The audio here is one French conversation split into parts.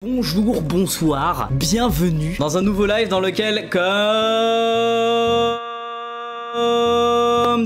Bonjour, bonsoir, bienvenue dans un nouveau live dans lequel, comme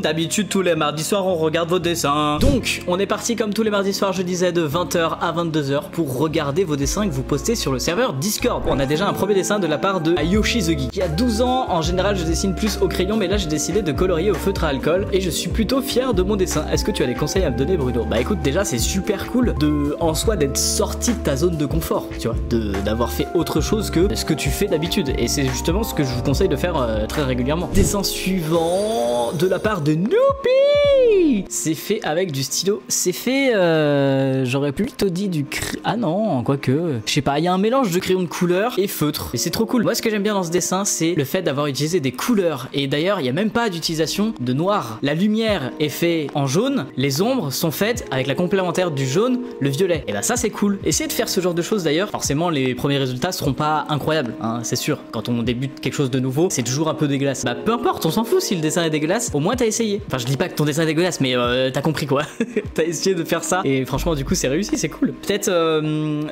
d'habitude, tous les mardis soirs, on regarde vos dessins. Donc, on est parti comme tous les mardis soirs, je disais, de 20h à 22h pour regarder vos dessins que vous postez sur le serveur Discord. On a déjà un premier dessin de la part de Yoshi the Geek. Il y a 12 ans, en général, je dessine plus au crayon, mais là, j'ai décidé de colorier au feutre à alcool et je suis plutôt fier de mon dessin. Est-ce que tu as des conseils à me donner, Bruno? Bah écoute, déjà, c'est super cool en soi d'être sorti de ta zone de confort, tu vois, d'avoir fait autre chose que ce que tu fais d'habitude. Et c'est justement ce que je vous conseille de faire très régulièrement. Dessin suivant de la part de Noopy. C'est fait avec du stylo. C'est fait, j'aurais plutôt dit du ah non, quoique, je sais pas, il y a un mélange de crayon de couleur et feutre. Et c'est trop cool. Moi, ce que j'aime bien dans ce dessin, c'est le fait d'avoir utilisé des couleurs. Et d'ailleurs, il n'y a même pas d'utilisation de noir. La lumière est faite en jaune, les ombres sont faites avec la complémentaire du jaune, le violet. Et bah ça, c'est cool. Essayez de faire ce genre de choses d'ailleurs. Forcément, les premiers résultats seront pas incroyables, hein, c'est sûr. Quand on débute quelque chose de nouveau, c'est toujours un peu dégueulasse. Bah peu importe, on s'en fout si le dessin est dégueulasse. Au moins, t'as essayé. Enfin, je dis pas que ton dessin est dégueulasse, mais t'as compris quoi. T'as essayé de faire ça. Et franchement, du coup, c'est réussi, c'est cool. Peut-être,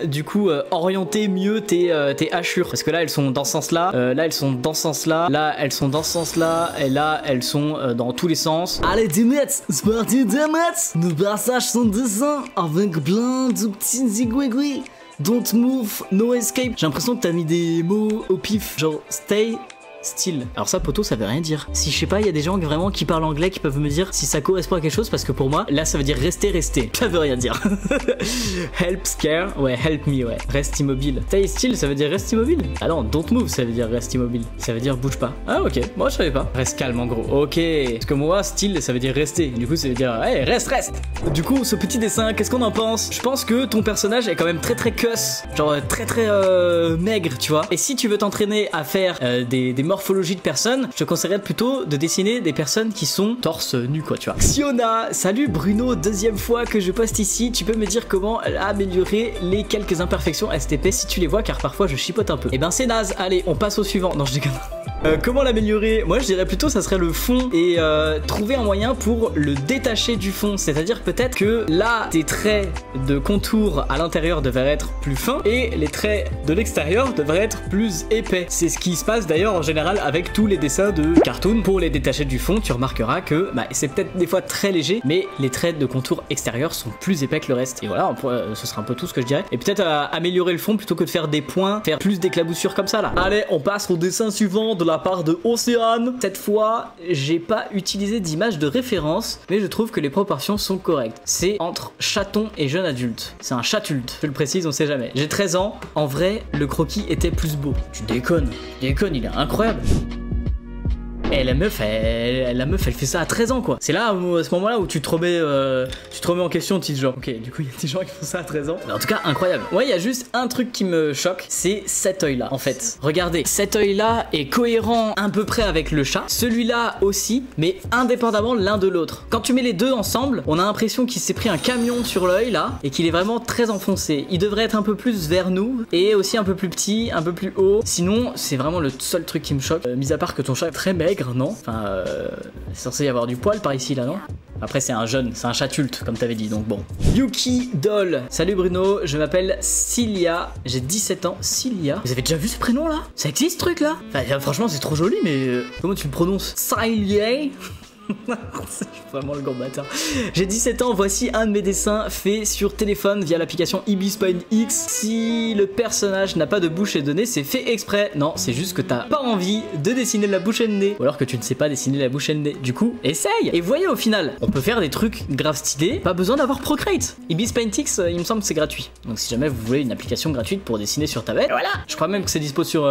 du coup, orienter mieux tes hachures. Parce que là, elles sont dans ce sens-là. Là, elles sont dans ce sens-là. Là, elles sont dans ce sens-là. Et là, elles sont dans tous les sens. Allez, Demet, c'est parti, Demet. Nous partage son dessin avec plein de petits zigouigouis. Don't move, no escape. J'ai l'impression que t'as mis des mots au pif. Genre, stay still. Alors ça, poto, ça veut rien dire. Si je sais pas, il y a des gens vraiment qui parlent anglais qui peuvent me dire si ça correspond à quelque chose, parce que pour moi, là, ça veut dire rester. Ça veut rien dire. Help scare, ouais, help me, ouais. Reste immobile. Stay still, ça veut dire reste immobile. Ah non, don't move, ça veut dire reste immobile. Ça veut dire bouge pas. Ah ok, moi je savais pas. Reste calme en gros. Ok. Parce que moi, still, ça veut dire rester. Du coup, ça veut dire, hey, reste. Du coup, ce petit dessin, qu'est-ce qu'on en pense? Je pense que ton personnage est quand même très cuss. Genre très maigre, tu vois. Et si tu veux t'entraîner à faire des morphologie de personnes, je te conseillerais plutôt de dessiner des personnes qui sont torse nu, quoi, tu vois. Xiona, salut Bruno, deuxième fois que je poste ici, tu peux me dire comment améliorer les quelques imperfections STP si tu les vois, car parfois je chipote un peu. Et ben c'est naze, allez, on passe au suivant. Non, je déconne. Comment l'améliorer? Moi je dirais plutôt ça serait le fond et trouver un moyen pour le détacher du fond, c'est-à-dire peut-être que là tes traits de contour à l'intérieur devraient être plus fins et les traits de l'extérieur devraient être plus épais. C'est ce qui se passe d'ailleurs en général avec tous les dessins de cartoon. Pour les détacher du fond, tu remarqueras que c'est peut-être des fois très léger, mais les traits de contour extérieur sont plus épais que le reste. Et voilà, ce sera un peu tout ce que je dirais. Et peut-être améliorer le fond plutôt que de faire des points, faire plus d'éclaboussures comme ça là. Allez, on passe au dessin suivant de la part de Océane. Cette fois, j'ai pas utilisé d'image de référence, mais je trouve que les proportions sont correctes. C'est entre chaton et jeune adulte. C'est un chatulte, je le précise, on sait jamais. J'ai 13 ans, en vrai, le croquis était plus beau. Tu déconnes, il est incroyable. Et la meuf, elle fait ça à 13 ans, quoi. C'est là, à ce moment-là, où tu te remets en question, tu te dis genre, ok, du coup, il y a des gens qui font ça à 13 ans. Mais en tout cas, incroyable. Ouais, il y a juste un truc qui me choque, c'est cet œil-là, en fait. Regardez, cet œil-là est cohérent à peu près avec le chat. Celui-là aussi, mais indépendamment l'un de l'autre. Quand tu mets les deux ensemble, on a l'impression qu'il s'est pris un camion sur l'œil, là, et qu'il est vraiment très enfoncé. Il devrait être un peu plus vers nous, et aussi un peu plus petit, un peu plus haut. Sinon, c'est vraiment le seul truc qui me choque, mis à part que ton chat est très maigre. Non, enfin, c'est censé y avoir du poil par ici là, non? Après c'est un jeune, c'est un chatulte comme t'avais dit, donc bon. Yuki Doll, salut Bruno, je m'appelle Cilia, j'ai 17 ans. Cilia, vous avez déjà vu ce prénom là? Ça existe ce truc là? Enfin, franchement c'est trop joli, mais comment tu le prononces? Cilia. C'est vraiment le grand bâtard. J'ai 17 ans, voici un de mes dessins faits sur téléphone via l'application Ibis Paint X. Si le personnage n'a pas de bouche et de nez, c'est fait exprès. Non, c'est juste que t'as pas envie de dessiner la bouche et le nez. Ou alors que tu ne sais pas dessiner la bouche et le nez. Du coup, essaye. Et voyez au final, on peut faire des trucs grave stylés, pas besoin d'avoir Procreate. Ibis Paint X, il me semble que c'est gratuit. Donc si jamais vous voulez une application gratuite pour dessiner sur tablette, voilà. Je crois même que c'est dispo sur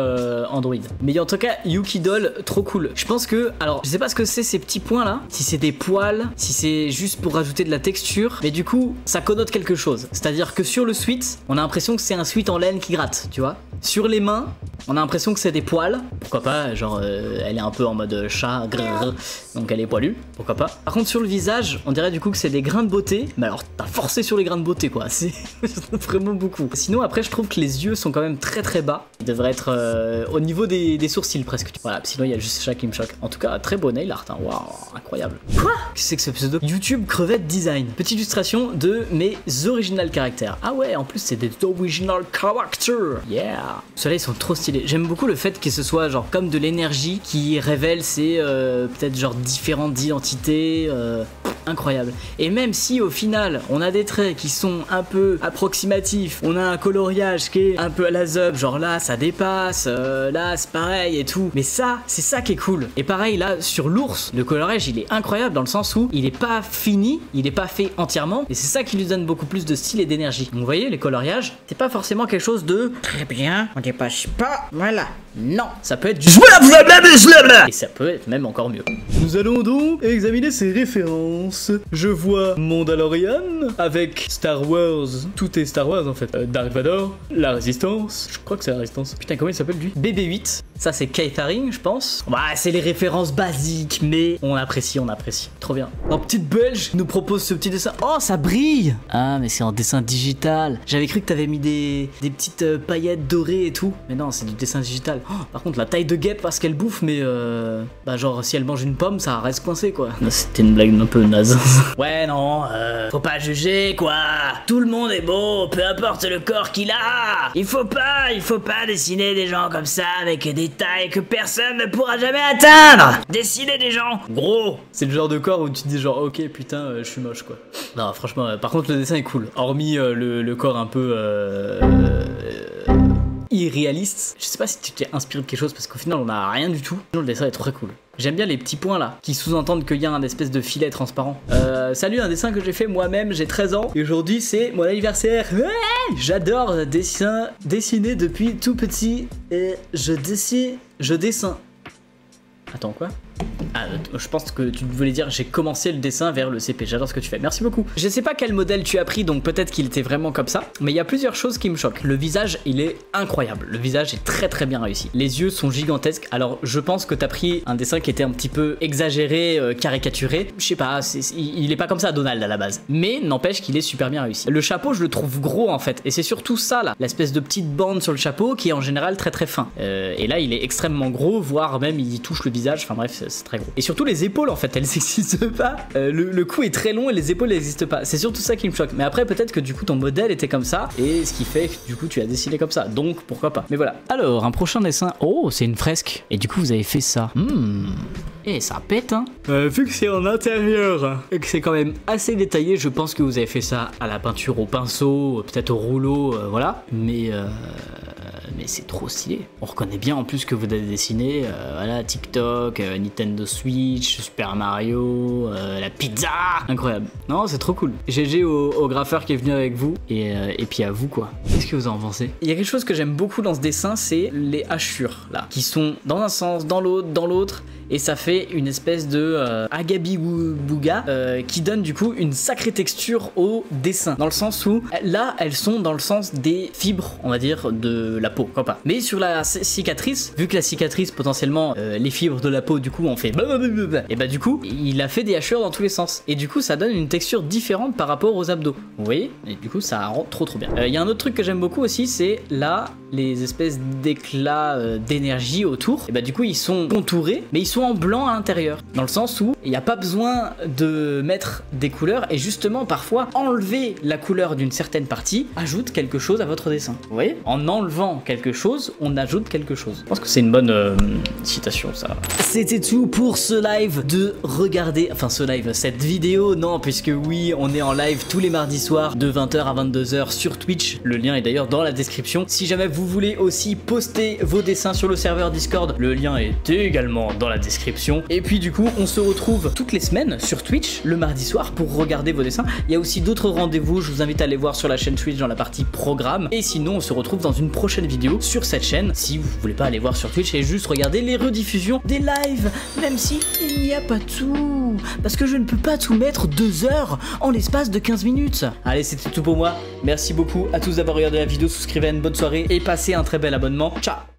Android. Mais en tout cas, Yuki Doll, trop cool. Je pense que, alors, je sais pas ce que c'est ces petits points là. Si c'est des poils, si c'est juste pour rajouter de la texture, mais du coup ça connote quelque chose. C'est à dire que sur le sweat, on a l'impression que c'est un sweat en laine qui gratte, tu vois. Sur les mains, On a l'impression que c'est des poils. Pourquoi pas, genre elle est un peu en mode chat, grrr, donc elle est poilue. Pourquoi pas. Par contre sur le visage, on dirait du coup que c'est des grains de beauté. Mais alors t'as forcé sur les grains de beauté quoi. C'est vraiment beaucoup. Sinon après je trouve que les yeux sont quand même très bas. Ils devraient être au niveau des sourcils presque. Voilà, sinon il y a juste ça qui me choque. En tout cas très beau nail art. Hein. Waouh, incroyable. Quoi? Qu'est-ce que c'est que ce pseudo? YouTube crevette design. Petite illustration de mes original caractères. Ah ouais, en plus c'est des original characters. Yeah. Ceux-là ils sont trop stylés. J'aime beaucoup le fait que ce soit genre comme de l'énergie qui révèle ces peut-être genre différentes identités. Incroyable. Et même si au final on a des traits qui sont un peu approximatifs, on a un coloriage qui est un peu à la zub, genre là ça dépasse, là c'est pareil et tout, mais ça c'est ça qui est cool. Et pareil là sur l'ours, le coloriage il est incroyable dans le sens où il est pas fini, il est pas fait entièrement, et c'est ça qui lui donne beaucoup plus de style et d'énergie. Donc vous voyez les coloriages, c'est pas forcément quelque chose de très bien, on dépasse pas, voilà. Non, ça peut être du et ça peut être même encore mieux. Nous allons donc examiner ces références. Je vois Mandalorian avec Star Wars. Tout est Star Wars en fait. Dark Vador, la Résistance. Je crois que c'est la Résistance. Putain, comment il s'appelle lui? BB-8. Ça c'est Keith Haring, je pense. Bah c'est les références basiques, mais on apprécie, on apprécie. Trop bien. Un petit belge nous propose ce petit dessin. Oh, ça brille. Ah mais c'est en dessin digital. J'avais cru que t'avais mis des petites paillettes dorées et tout. Mais non, c'est du dessin digital. Oh, par contre la taille de guêpe parce qu'elle bouffe, mais bah genre si elle mange une pomme, ça reste coincé quoi. C'était une blague un peu naze. Ouais non, faut pas juger quoi. Tout le monde est beau, peu importe le corps qu'il a. Il faut pas dessiner des gens comme ça avec des tailles que personne ne pourra jamais atteindre. Dessiner des gens gros. C'est le genre de corps où tu te dis genre ok putain je suis moche quoi. Non franchement par contre le dessin est cool. Hormis le corps un peu irréaliste. Je sais pas si tu t'es inspiré de quelque chose parce qu'au final on a rien du tout. Le dessin est très cool. J'aime bien les petits points là qui sous-entendent qu'il y a un espèce de filet transparent. Salut, un dessin que j'ai fait moi-même, j'ai 13 ans et aujourd'hui c'est mon anniversaire. Ouais, j'adore dessiner depuis tout petit et je dessine. Attends quoi? Ah, je pense que tu voulais dire j'ai commencé le dessin vers le CP, j'adore ce que tu fais, merci beaucoup. Je sais pas quel modèle tu as pris, donc peut-être qu'il était vraiment comme ça, mais il y a plusieurs choses qui me choquent. Le visage, il est incroyable, le visage est très bien réussi. Les yeux sont gigantesques, alors je pense que t'as pris un dessin qui était un petit peu exagéré, caricaturé. Je sais pas, il est pas comme ça Donald à la base, mais n'empêche qu'il est super bien réussi. Le chapeau, je le trouve gros en fait, et c'est surtout ça là, l'espèce de petite bande sur le chapeau qui est en général très fin. Et là, il est extrêmement gros, voire même il touche le visage, enfin bref, c'est très gros. Et surtout les épaules en fait, elles n'existent pas. Le cou est très long et les épaules n'existent pas. C'est surtout ça qui me choque. Mais après peut-être que du coup ton modèle était comme ça et ce qui fait que du coup tu as dessiné comme ça. Donc pourquoi pas. Mais voilà. Alors un prochain dessin. Oh c'est une fresque. Et du coup vous avez fait ça. Et ça pète hein. Vu que c'est en intérieur et que c'est quand même assez détaillé, je pense que vous avez fait ça à la peinture au pinceau, peut-être au rouleau, voilà. Mais c'est trop stylé. On reconnaît bien en plus que vous avez dessiné voilà, TikTok, Nintendo Switch, Super Mario, la pizza. Incroyable. Non, c'est trop cool. GG au graffeur qui est venu avec vous et puis à vous quoi. Qu'est-ce que vous en pensez? Il y a quelque chose que j'aime beaucoup dans ce dessin, c'est les hachures là, qui sont dans un sens, dans l'autre. Et ça fait une espèce de agabi-bouga qui donne du coup une sacrée texture au dessin. Dans le sens où, là, elles sont dans le sens des fibres, on va dire, de la peau. Pas. Mais sur la cicatrice, vu que la cicatrice, potentiellement, les fibres de la peau, du coup, on fait et bah du coup, il a fait des hachures dans tous les sens. Et du coup, ça donne une texture différente par rapport aux abdos. Vous voyez? Et du coup, ça rend trop bien. Il y a un autre truc que j'aime beaucoup aussi, c'est là, les espèces d'éclats d'énergie autour. Et bah du coup, ils sont contourés, mais ils sont en blanc à l'intérieur, dans le sens où il n'y a pas besoin de mettre des couleurs et justement parfois enlever la couleur d'une certaine partie ajoute quelque chose à votre dessin. Vous voyez? En enlevant quelque chose, on ajoute quelque chose. Je pense que c'est une bonne citation ça. C'était tout pour ce live de regarder, enfin cette vidéo, non, puisque oui, on est en live tous les mardis soirs de 20h à 22h sur Twitch. Le lien est d'ailleurs dans la description. Si jamais vous voulez aussi poster vos dessins sur le serveur Discord, le lien est également dans la description. Et puis du coup on se retrouve toutes les semaines sur Twitch le mardi soir pour regarder vos dessins. Il y a aussi d'autres rendez-vous, je vous invite à aller voir sur la chaîne Twitch dans la partie programme. Et sinon on se retrouve dans une prochaine vidéo sur cette chaîne si vous voulez pas aller voir sur Twitch et juste regarder les rediffusions des lives, même si il n'y a pas tout, parce que je ne peux pas tout mettre 2 heures en l'espace de 15 minutes. Allez, c'était tout pour moi, merci beaucoup à tous d'avoir regardé la vidéo, souscrivez, une bonne soirée et passez un très bel abonnement. Ciao.